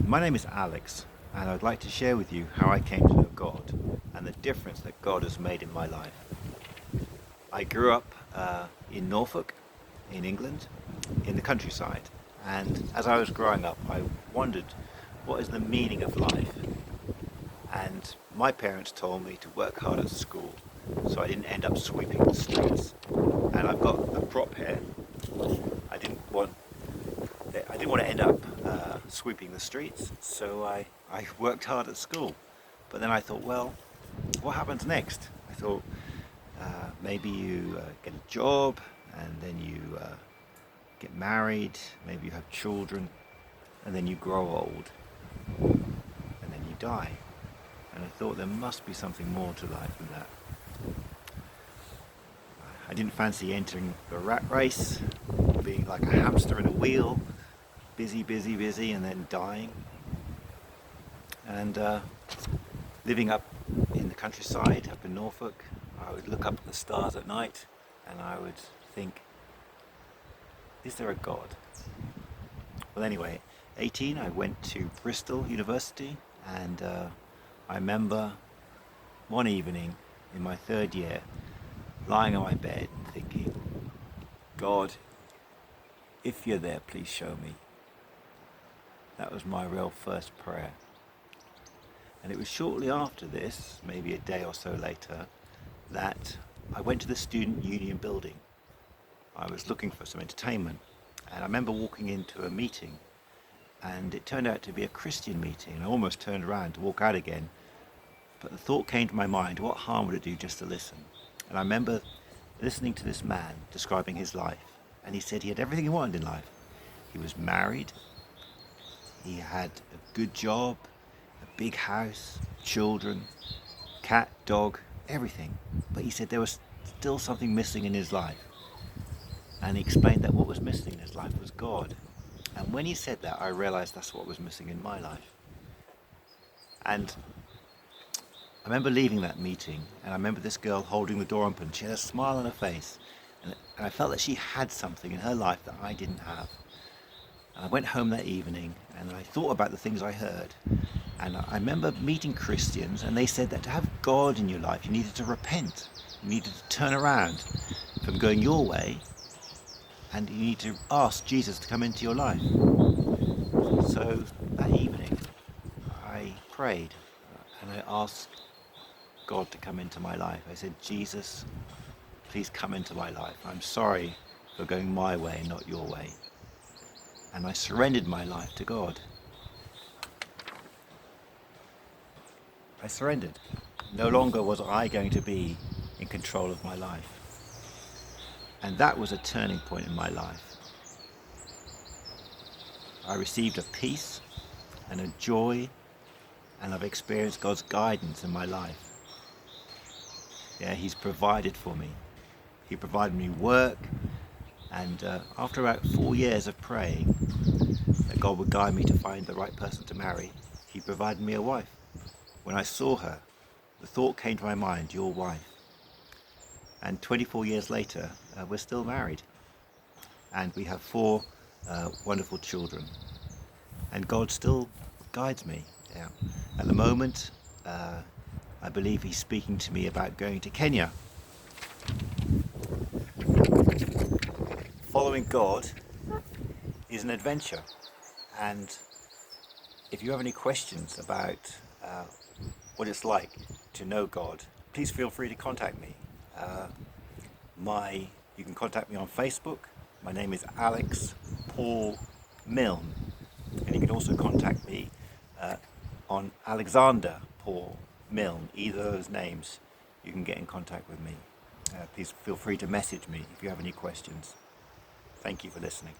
My name is Alex, and I'd like to share with you how I came to know God and the difference that God has made in my life. I grew up in Norfolk, in England, in the countryside, and as I was growing up, I wondered what is the meaning of life. And my parents told me to work hard at school so I didn't end up sweeping the streets. And I've got a prop here. I didn't want I didn't want to end up sweeping the streets, so I worked hard at school. But then I thought, well, what happens next? I thought maybe you get a job, and then you get married, maybe you have children, and then you grow old, and then you die. And I thought there must be something more to life than that. I didn't fancy entering the rat race, being like a hamster in a wheel, busy, busy, busy, and then dying. And living up in the countryside, up in Norfolk, I would look up at the stars at night and I would think, is there a God? Well, anyway, 18, I went to Bristol University, and I remember one evening in my third year lying on my bed and thinking, God, if you're there, please show me. That was my real first prayer. And it was shortly after this, maybe a day or so later, that I went to the Student Union building. I was looking for some entertainment, and I remember walking into a meeting, and it turned out to be a Christian meeting, and I almost turned around to walk out again, but the thought came to my mind, what harm would it do just to listen? And I remember listening to this man describing his life, and he said he had everything he wanted in life. He was married, he had a good job, a big house, children, cat, dog, everything. But he said there was still something missing in his life. And he explained that what was missing in his life was God. And when he said that, I realized that's what was missing in my life. And I remember leaving that meeting, and I remember this girl holding the door open. She had a smile on her face, and I felt that she had something in her life that I didn't have. And I went home that evening, and I thought about the things I heard. And I remember meeting Christians, and they said that to have God in your life, you needed to repent. You needed to turn around from going your way, and you need to ask Jesus to come into your life. So that evening, I prayed, and I asked God to come into my life. I said, Jesus, please come into my life. I'm sorry for going my way, not your way. And I surrendered my life to God. I surrendered. No longer was I going to be in control of my life. And that was a turning point in my life. I received a peace and a joy, and I've experienced God's guidance in my life. Yeah, He's provided for me. He provided me work, and after about 4 years of praying that God would guide me to find the right person to marry, He provided me a wife. When I saw her, the thought came to my mind, your wife. And 24 years later, we're still married. And we have 4 wonderful children. And God still guides me. Yeah. At the moment, I believe He's speaking to me about going to Kenya. Following God is an adventure. And if you have any questions about what it's like to know God, please feel free to contact me. You can contact me on Facebook. My name is Alex Paul Milne, and you can also contact me on Alexander Paul Milne. Either of those names, you can get in contact with me. Please feel free to message me if you have any questions. Thank you for listening.